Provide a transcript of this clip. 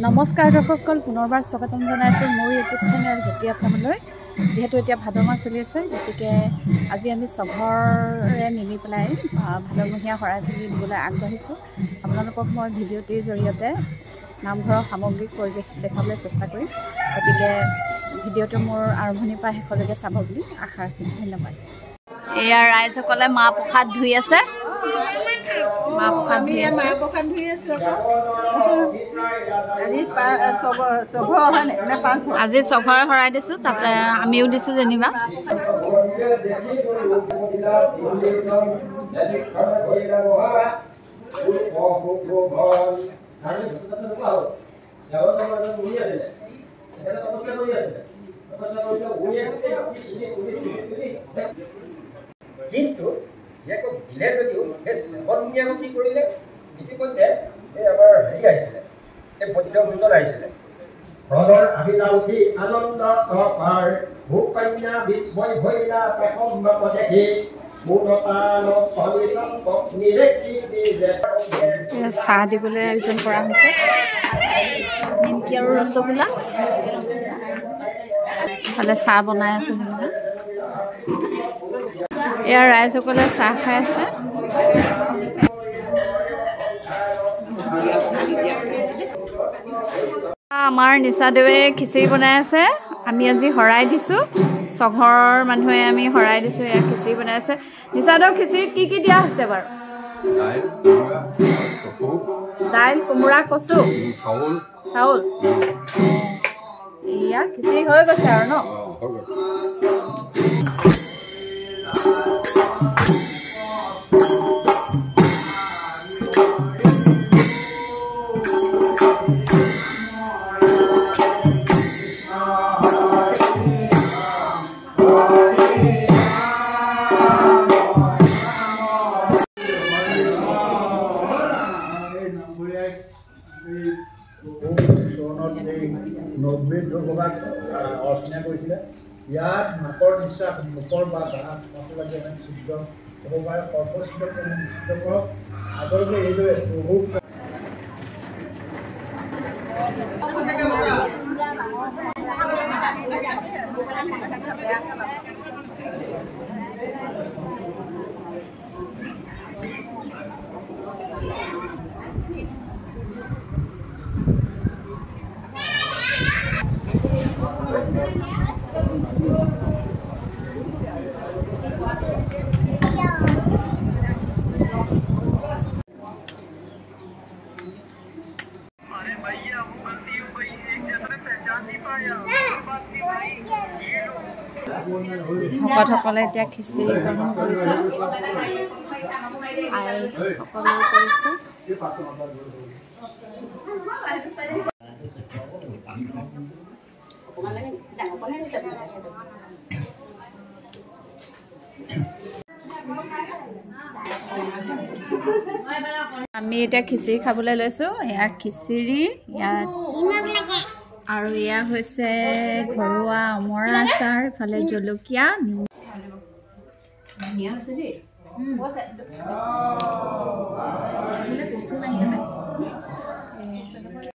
নমস্কাৰ দৰ্শকসকল, পুনৰবাৰ স্বাগতম জনাইছোঁ মোৰ ইউটিউব চেনেল জ্যোতি আছামলৈ। যিহেতু এতিয়া ভাদ মাহ চলি আছে, গতিকে আজি আমি চঘৰে মিলি পেলাই ভাদমহীয়া শৰাই তুলি দিবলৈ আগবাঢ়িছোঁ। আপোনালোকক মই ভিডিঅ'টিৰ জৰিয়তে নামঘৰৰ সামগ্ৰিক পৰিৱেশ দেখাবলৈ চেষ্টা কৰিম। গতিকে ভিডিঅ'টো মোৰ আৰম্ভণিৰ পৰা শেষলৈকে চাব বুলি আশা ৰাখিছোঁ। ধন্যবাদ। এয়া ৰাইজসকলে মাহ প্ৰসাদ ধুই আছে। আজি চঘৰে শৰাই দিছোঁ, তাতে আমিও দিছোঁ যেনিবা। কিন্তু দিলে যদিও সেই স্নেহনীয়াকৈ কি কৰিলে, ইতিমধ্যে এই আমাৰ হেৰি আহিছিলে, এই পতিতভূজন আহিছিলে। হ্ৰদৰ আবিলা উঠি আনন্দ অপাৰ, ভূকন্যা বিস্ময় ভৈলা প্ৰসম্ভৱ দেখি চাহ দিবলৈ আয়োজন কৰা হৈছে। নিমকি আৰু ৰসগোল্লা, ইফালে চাহ বনাই আছে যেনিবা। এয়া ৰাইজসকলে চাহ খাই আছে। আমাৰ নিচাদেৱে খিচিৰি বনাই আছে। আমি আজি শৰাই দিছোঁ, চঘৰৰ মানুহে আমি শৰাই দিছোঁ। এয়া খিচিৰি বনাই আছে। নিচাদেউ, খিচিৰিত কি কি দিয়া হৈছে বাৰু? দাইল, কোমোৰা, কচু, চাউল। এয়া খিচিৰি হৈ গৈছে আৰু ন? অৰ্চনা কৰিছিলে। ইয়াত মাকৰ নিশ্বাস মুখৰ বা গাত লাগে শুদ্ধ হ'ব পাৰে। সৰ্বশিদ্ধ কৰক আগলৈকে এইদৰে বহু ভকতসকলে এতিয়া খিচিৰি গ্ৰহণ কৰিছে, আইসকলেও কৰিছে। আমি এতিয়া খিচিৰি খাবলৈ লৈছোঁ। এয়া খিচিৰি, ইয়াত আৰু এয়া হৈছে ঘৰুৱা অমৰা আচাৰ, ইফালে জলকীয়া,